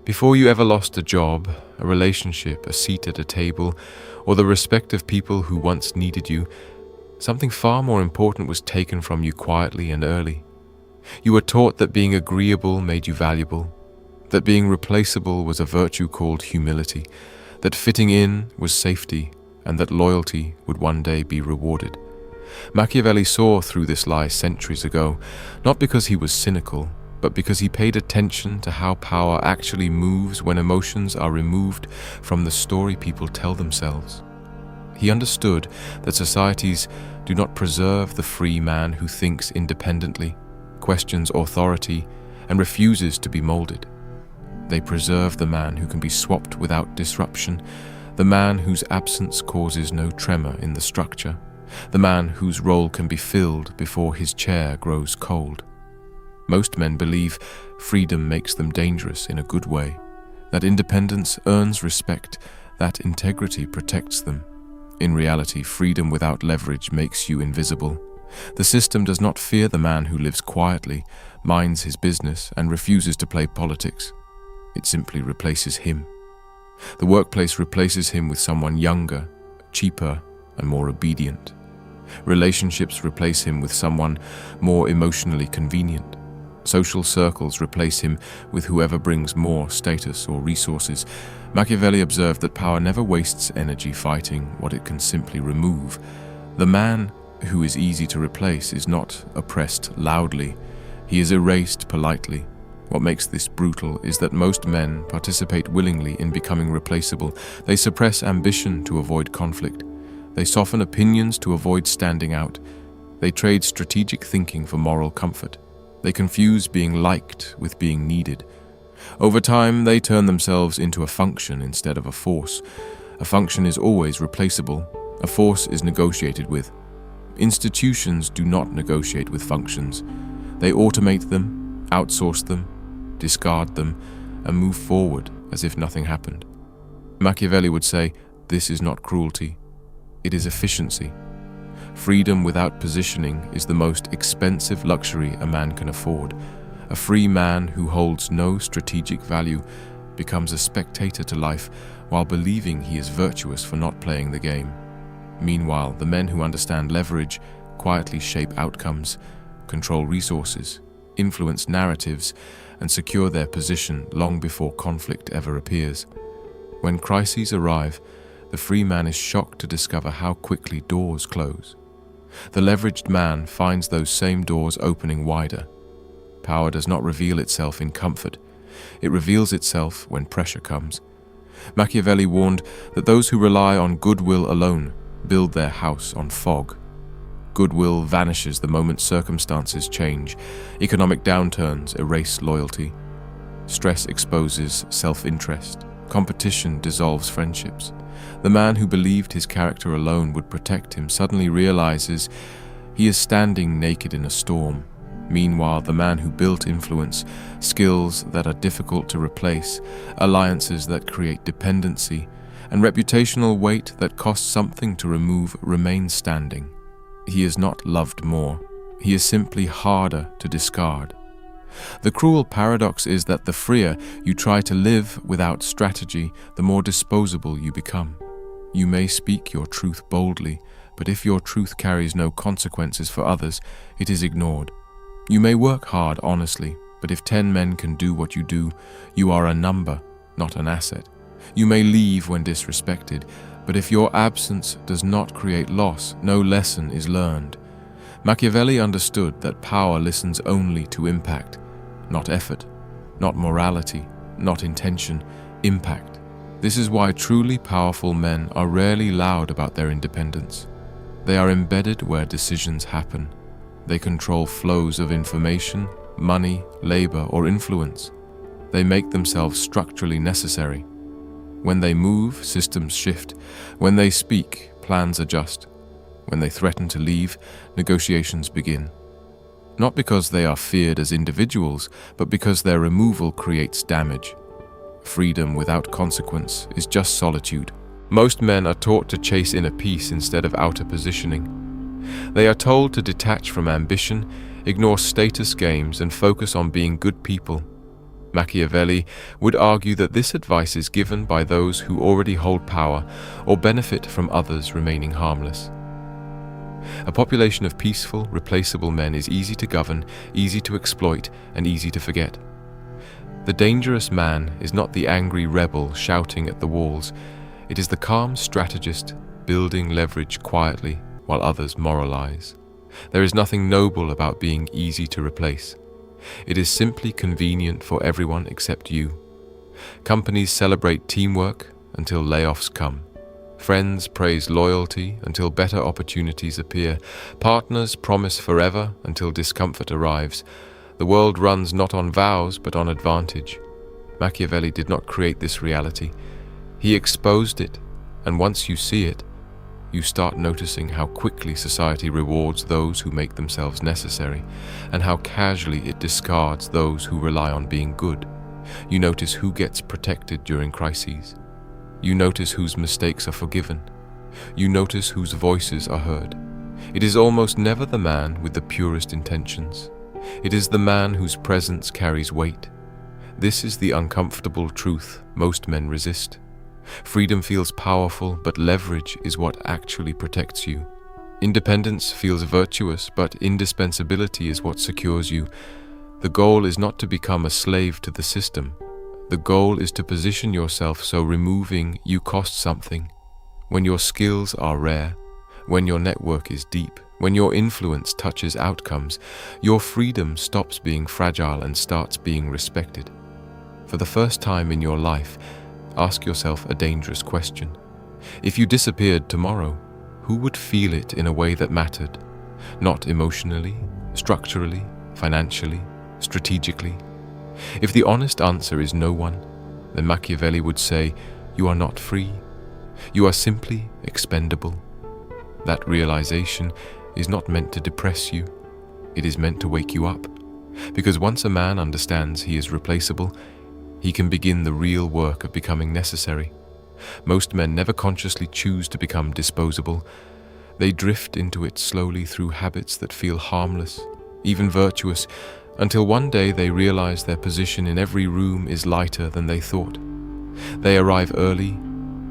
Before you ever lost a job, a relationship, a seat at a table, or the respect of people who once needed you, something far more important was taken from you quietly and early. You were taught that being agreeable made you valuable, that being replaceable was a virtue called humility, that fitting in was safety, and that loyalty would one day be rewarded. Machiavelli saw through this lie centuries ago, not because he was cynical, but because he paid attention to how power actually moves when emotions are removed from the story people tell themselves. He understood that societies do not preserve the free man who thinks independently, questions authority, and refuses to be molded. They preserve the man who can be swapped without disruption, the man whose absence causes no tremor in the structure, the man whose role can be filled before his chair grows cold. Most men believe freedom makes them dangerous in a good way, that independence earns respect, that integrity protects them. In reality, freedom without leverage makes you invisible. The system does not fear the man who lives quietly, minds his business, and refuses to play politics. It simply replaces him. The workplace replaces him with someone younger, cheaper, and more obedient. Relationships replace him with someone more emotionally convenient. Social circles replace him with whoever brings more status or resources. Machiavelli observed that power never wastes energy fighting what it can simply remove. The man who is easy to replace is not oppressed loudly. He is erased politely. What makes this brutal is that most men participate willingly in becoming replaceable. They suppress ambition to avoid conflict. They soften opinions to avoid standing out. They trade strategic thinking for moral comfort. They confuse being liked with being needed. Over time, they turn themselves into a function instead of a force. A function is always replaceable. A force is negotiated with. Institutions do not negotiate with functions. They automate them, outsource them, discard them, and move forward as if nothing happened. Machiavelli would say, this is not cruelty. It is efficiency. Freedom without positioning is the most expensive luxury a man can afford. A free man who holds no strategic value becomes a spectator to life while believing he is virtuous for not playing the game. Meanwhile, the men who understand leverage quietly shape outcomes, control resources, influence narratives, and secure their position long before conflict ever appears. When crises arrive, the free man is shocked to discover how quickly doors close. The leveraged man finds those same doors opening wider. Power does not reveal itself in comfort. It reveals itself when pressure comes. Machiavelli warned that those who rely on goodwill alone build their house on fog. Goodwill vanishes the moment circumstances change. Economic downturns erase loyalty. Stress exposes self-interest. Competition dissolves friendships. The man who believed his character alone would protect him suddenly realizes he is standing naked in a storm. Meanwhile, the man who built influence, skills that are difficult to replace, alliances that create dependency, and reputational weight that costs something to remove remains standing. He is not loved more. He is simply harder to discard. The cruel paradox is that the freer you try to live without strategy, the more disposable you become. You may speak your truth boldly, but if your truth carries no consequences for others, it is ignored. You may work hard honestly, but if 10 men can do what you do, you are a number, not an asset. You may leave when disrespected, but if your absence does not create loss, no lesson is learned. Machiavelli understood that power listens only to impact, not effort, not morality, not intention, impact. This is why truly powerful men are rarely loud about their independence. They are embedded where decisions happen. They control flows of information, money, labor, or influence. They make themselves structurally necessary. When they move, systems shift. When they speak, plans adjust. When they threaten to leave, negotiations begin. Not because they are feared as individuals, but because their removal creates damage. Freedom without consequence is just solitude. Most men are taught to chase inner peace instead of outer positioning. They are told to detach from ambition, ignore status games, and focus on being good people. Machiavelli would argue that this advice is given by those who already hold power or benefit from others remaining harmless. A population of peaceful, replaceable men is easy to govern, easy to exploit, and easy to forget. The dangerous man is not the angry rebel shouting at the walls. It is the calm strategist building leverage quietly while others moralize. There is nothing noble about being easy to replace. It is simply convenient for everyone except you. Companies celebrate teamwork until layoffs come. Friends praise loyalty until better opportunities appear. Partners promise forever until discomfort arrives. The world runs not on vows but on advantage. Machiavelli did not create this reality. He exposed it, and once you see it, you start noticing how quickly society rewards those who make themselves necessary, and how casually it discards those who rely on being good. You notice who gets protected during crises. You notice whose mistakes are forgiven. You notice whose voices are heard. It is almost never the man with the purest intentions. It is the man whose presence carries weight. This is the uncomfortable truth most men resist. Freedom feels powerful, but leverage is what actually protects you. Independence feels virtuous, but indispensability is what secures you. The goal is not to become a slave to the system. The goal is to position yourself so removing you costs something. When your skills are rare, when your network is deep, when your influence touches outcomes, your freedom stops being fragile and starts being respected. For the first time in your life, ask yourself a dangerous question. If you disappeared tomorrow, who would feel it in a way that mattered? Not emotionally, structurally, financially, strategically. If the honest answer is no one, then Machiavelli would say, you are not free. You are simply expendable. That realization is not meant to depress you. It is meant to wake you up. Because once a man understands he is replaceable, he can begin the real work of becoming necessary. Most men never consciously choose to become disposable. They drift into it slowly through habits that feel harmless, even virtuous, until one day they realize their position in every room is lighter than they thought. They arrive early,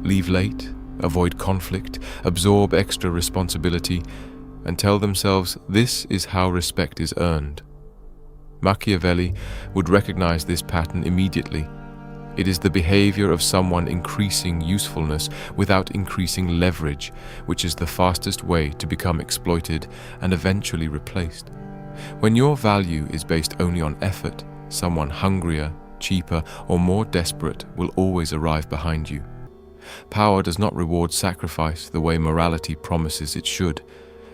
leave late, avoid conflict, absorb extra responsibility, and tell themselves this is how respect is earned. Machiavelli would recognize this pattern immediately. It is the behavior of someone increasing usefulness without increasing leverage, which is the fastest way to become exploited and eventually replaced. When your value is based only on effort, someone hungrier, cheaper, or more desperate will always arrive behind you. Power does not reward sacrifice the way morality promises it should.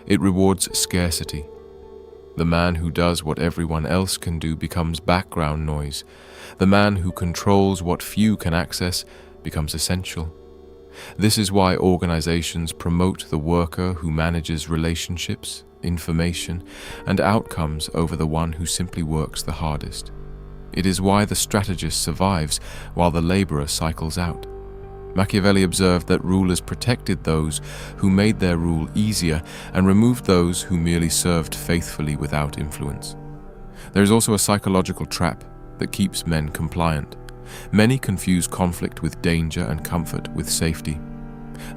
It rewards scarcity. The man who does what everyone else can do becomes background noise. The man who controls what few can access becomes essential. This is why organizations promote the worker who manages relationships, information, and outcomes over the one who simply works the hardest. It is why the strategist survives while the laborer cycles out. Machiavelli observed that rulers protected those who made their rule easier and removed those who merely served faithfully without influence. There is also a psychological trap that keeps men compliant. Many confuse conflict with danger and comfort with safety.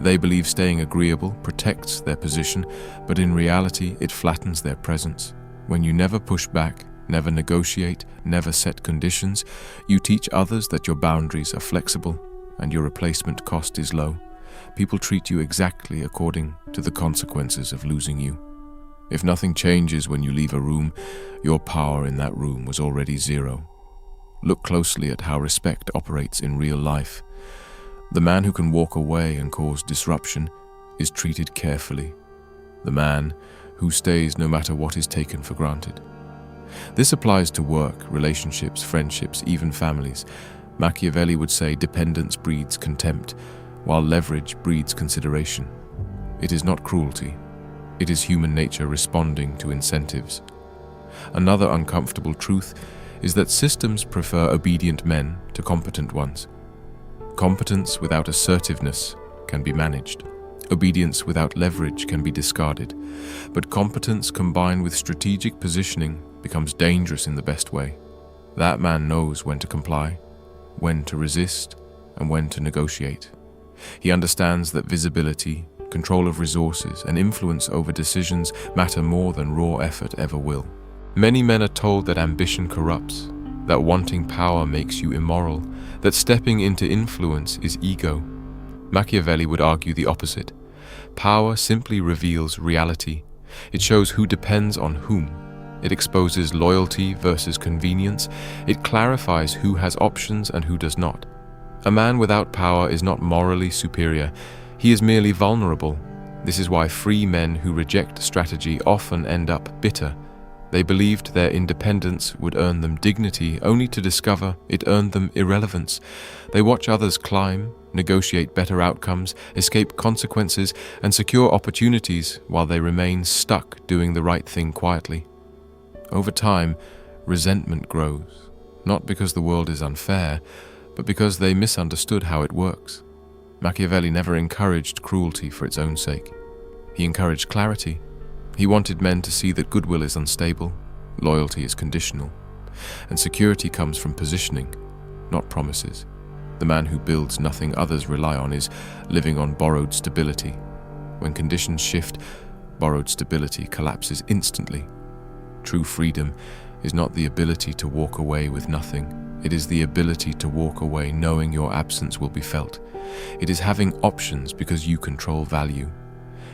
They believe staying agreeable protects their position, but in reality it flattens their presence. When you never push back, never negotiate, never set conditions, you teach others that your boundaries are flexible and your replacement cost is low. People treat you exactly according to the consequences of losing you. If nothing changes when you leave a room, your power in that room was already zero. Look closely at how respect operates in real life. The man who can walk away and cause disruption is treated carefully. The man who stays no matter what is taken for granted. This applies to work, relationships, friendships, even families. Machiavelli would say dependence breeds contempt, while leverage breeds consideration. It is not cruelty. It is human nature responding to incentives. Another uncomfortable truth is that systems prefer obedient men to competent ones. Competence without assertiveness can be managed. Obedience without leverage can be discarded. But competence combined with strategic positioning becomes dangerous in the best way. That man knows when to comply, when to resist, and when to negotiate. He understands that visibility, control of resources, and influence over decisions matter more than raw effort ever will. Many men are told that ambition corrupts, that wanting power makes you immoral, that stepping into influence is ego. Machiavelli would argue the opposite. Power simply reveals reality. It shows who depends on whom. It exposes loyalty versus convenience. It clarifies who has options and who does not. A man without power is not morally superior. He is merely vulnerable. This is why free men who reject strategy often end up bitter. They believed their independence would earn them dignity, only to discover it earned them irrelevance. They watch others climb, negotiate better outcomes, escape consequences, and secure opportunities while they remain stuck doing the right thing quietly. Over time, resentment grows, not because the world is unfair, but because they misunderstood how it works. Machiavelli never encouraged cruelty for its own sake. He encouraged clarity. He wanted men to see that goodwill is unstable, loyalty is conditional, and security comes from positioning, not promises. The man who builds nothing others rely on is living on borrowed stability. When conditions shift, borrowed stability collapses instantly. True freedom is not the ability to walk away with nothing. It is the ability to walk away knowing your absence will be felt. It is having options because you control value.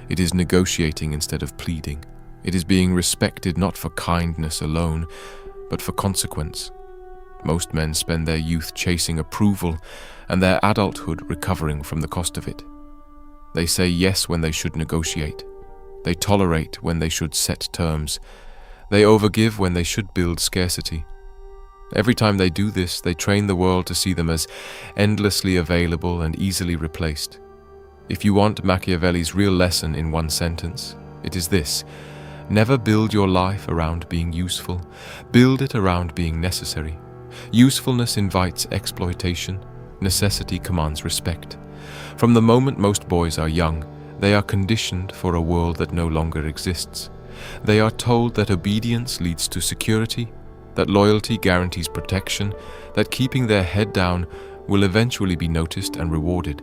It is negotiating instead of pleading. It is being respected not for kindness alone, but for consequence. Most men spend their youth chasing approval and their adulthood recovering from the cost of it. They say yes when they should negotiate. They tolerate when they should set terms. They overgive when they should build scarcity. Every time they do this, they train the world to see them as endlessly available and easily replaced. If you want Machiavelli's real lesson in one sentence, it is this: never build your life around being useful. Build it around being necessary. Usefulness invites exploitation. Necessity commands respect. From the moment most boys are young, they are conditioned for a world that no longer exists. They are told that obedience leads to security, that loyalty guarantees protection, that keeping their head down will eventually be noticed and rewarded.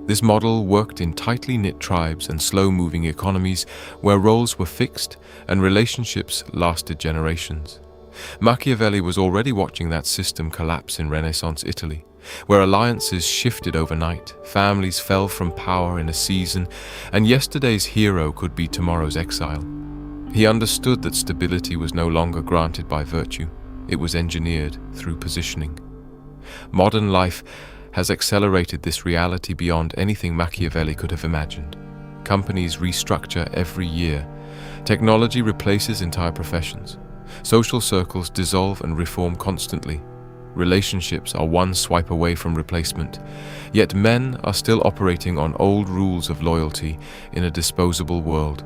This model worked in tightly knit tribes and slow-moving economies where roles were fixed and relationships lasted generations. Machiavelli was already watching that system collapse in Renaissance Italy, where alliances shifted overnight, families fell from power in a season, and yesterday's hero could be tomorrow's exile. He understood that stability was no longer granted by virtue, it was engineered through positioning. Modern life has accelerated this reality beyond anything Machiavelli could have imagined. Companies restructure every year. Technology replaces entire professions. Social circles dissolve and reform constantly. Relationships are one swipe away from replacement. Yet men are still operating on old rules of loyalty in a disposable world.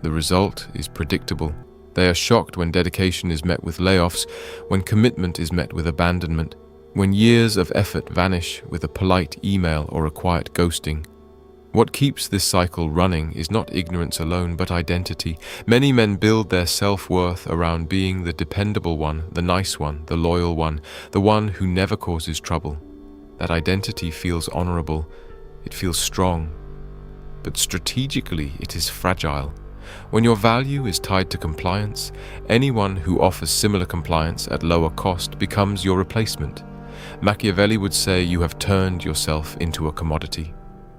The result is predictable. They are shocked when dedication is met with layoffs, when commitment is met with abandonment, when years of effort vanish with a polite email or a quiet ghosting. What keeps this cycle running is not ignorance alone, but identity. Many men build their self-worth around being the dependable one, the nice one, the loyal one, the one who never causes trouble. That identity feels honorable, it feels strong, but strategically it is fragile. When your value is tied to compliance, anyone who offers similar compliance at lower cost becomes your replacement. Machiavelli would say you have turned yourself into a commodity.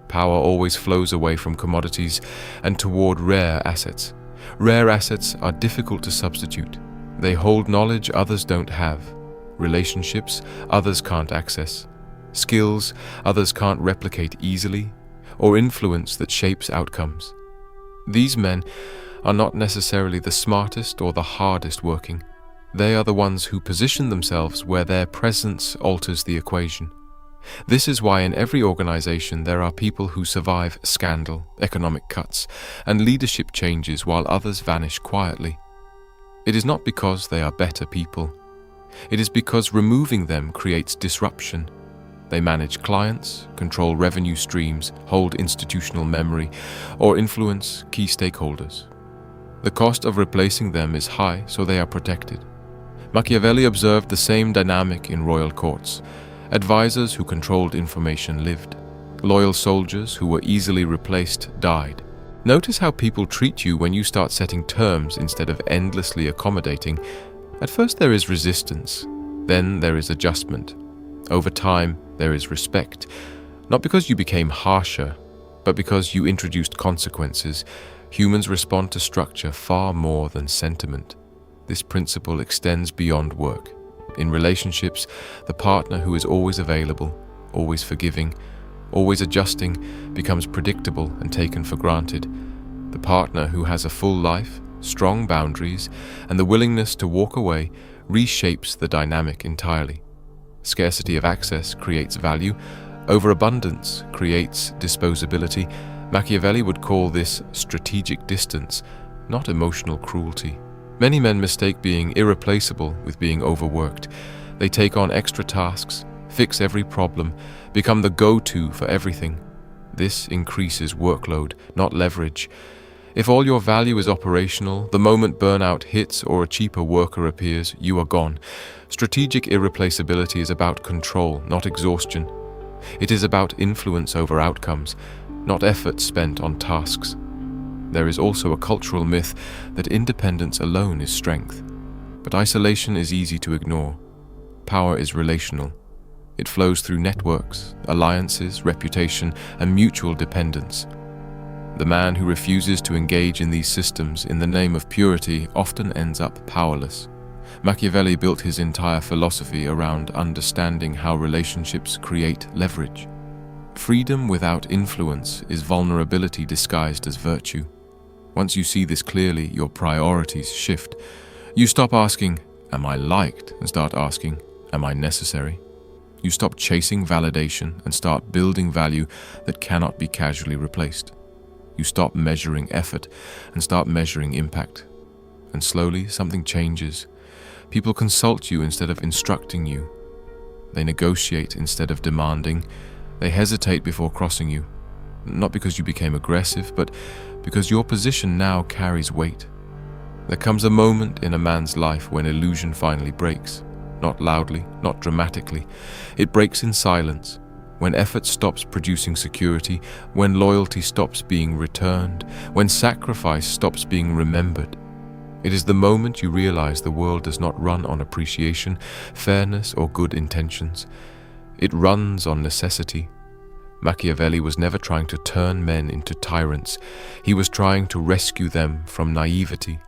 Power always flows away from commodities and toward rare assets. Rare assets are difficult to substitute. They hold knowledge others don't have, relationships others can't access, skills others can't replicate easily, or influence that shapes outcomes. These men are not necessarily the smartest or the hardest working. They are the ones who position themselves where their presence alters the equation. This is why in every organization there are people who survive scandal, economic cuts, and leadership changes while others vanish quietly. It is not because they are better people. It is because removing them creates disruption. They manage clients, control revenue streams, hold institutional memory, or influence key stakeholders. The cost of replacing them is high, so they are protected. Machiavelli observed the same dynamic in royal courts. Advisors who controlled information lived. Loyal soldiers who were easily replaced died. Notice how people treat you when you start setting terms instead of endlessly accommodating. At first there is resistance, then there is adjustment. Over time, there is respect. Not because you became harsher, but because you introduced consequences. Humans respond to structure far more than sentiment. This principle extends beyond work. In relationships, the partner who is always available, always forgiving, always adjusting, becomes predictable and taken for granted. The partner who has a full life, strong boundaries, and the willingness to walk away reshapes the dynamic entirely. Scarcity of access creates value. Overabundance creates disposability. Machiavelli would call this strategic distance, not emotional cruelty. Many men mistake being irreplaceable with being overworked. They take on extra tasks, fix every problem, become the go-to for everything. This increases workload, not leverage. If all your value is operational, the moment burnout hits or a cheaper worker appears, you are gone. Strategic irreplaceability is about control, not exhaustion. It is about influence over outcomes, not effort spent on tasks. There is also a cultural myth that independence alone is strength. But isolation is easy to ignore. Power is relational. It flows through networks, alliances, reputation, and mutual dependence. The man who refuses to engage in these systems in the name of purity often ends up powerless. Machiavelli built his entire philosophy around understanding how relationships create leverage. Freedom without influence is vulnerability disguised as virtue. Once you see this clearly, your priorities shift. You stop asking, "Am I liked?" and start asking, "Am I necessary?" You stop chasing validation and start building value that cannot be casually replaced. You stop measuring effort and start measuring impact. And slowly, something changes. People consult you instead of instructing you. They negotiate instead of demanding. They hesitate before crossing you. Not because you became aggressive, but because your position now carries weight. There comes a moment in a man's life when illusion finally breaks. Not loudly, not dramatically. It breaks in silence. When effort stops producing security, when loyalty stops being returned, when sacrifice stops being remembered. It is the moment you realize the world does not run on appreciation, fairness, or good intentions. It runs on necessity. Machiavelli was never trying to turn men into tyrants. He was trying to rescue them from naivety.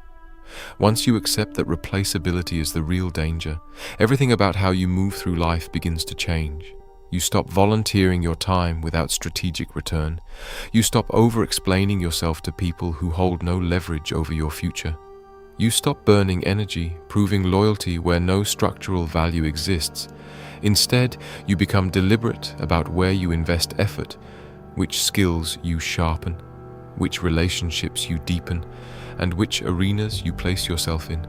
Once you accept that replaceability is the real danger, everything about how you move through life begins to change. You stop volunteering your time without strategic return. You stop over-explaining yourself to people who hold no leverage over your future. You stop burning energy, proving loyalty where no structural value exists. Instead, you become deliberate about where you invest effort, which skills you sharpen, which relationships you deepen, and which arenas you place yourself in.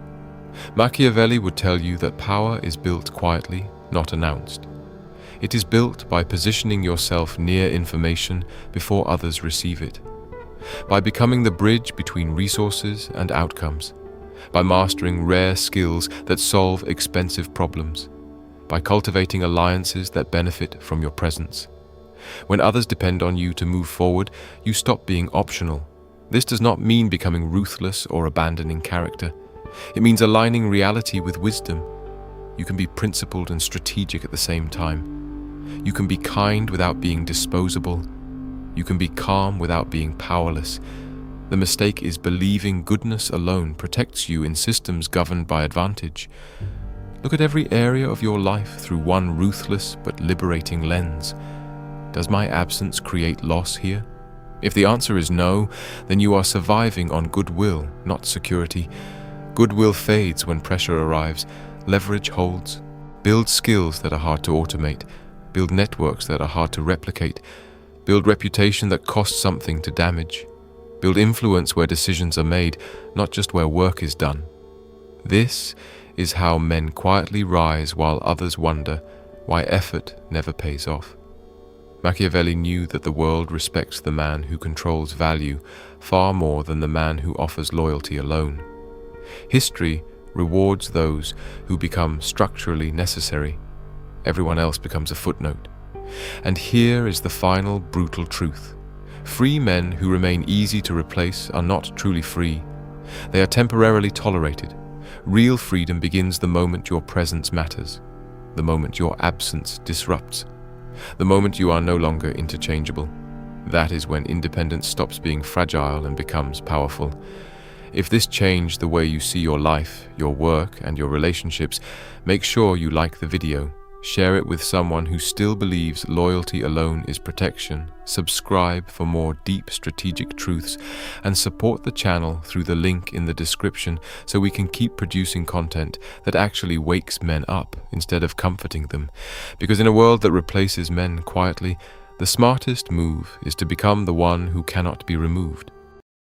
Machiavelli would tell you that power is built quietly, not announced. It is built by positioning yourself near information before others receive it, by becoming the bridge between resources and outcomes, by mastering rare skills that solve expensive problems, by cultivating alliances that benefit from your presence. When others depend on you to move forward, you stop being optional. This does not mean becoming ruthless or abandoning character. It means aligning reality with wisdom. You can be principled and strategic at the same time. You can be kind without being disposable. You can be calm without being powerless. The mistake is believing goodness alone protects you in systems governed by advantage. Look at every area of your life through one ruthless but liberating lens. Does my absence create loss here? If the answer is no, then you are surviving on goodwill, not security. Goodwill fades when pressure arrives. Leverage holds. Build skills that are hard to automate. Build networks that are hard to replicate. Build reputation that costs something to damage. Build influence where decisions are made, not just where work is done. This is how men quietly rise while others wonder why effort never pays off. Machiavelli knew that the world respects the man who controls value far more than the man who offers loyalty alone. History rewards those who become structurally necessary. Everyone else becomes a footnote. And here is the final brutal truth. Free men who remain easy to replace are not truly free. They are temporarily tolerated. Real freedom begins the moment your presence matters, the moment your absence disrupts, the moment you are no longer interchangeable. That is when independence stops being fragile and becomes powerful. If this changed the way you see your life, your work, and your relationships, make sure you like the video. Share it with someone who still believes loyalty alone is protection. Subscribe for more deep strategic truths, and support the channel through the link in the description so we can keep producing content that actually wakes men up instead of comforting them. Because in a world that replaces men quietly, the smartest move is to become the one who cannot be removed.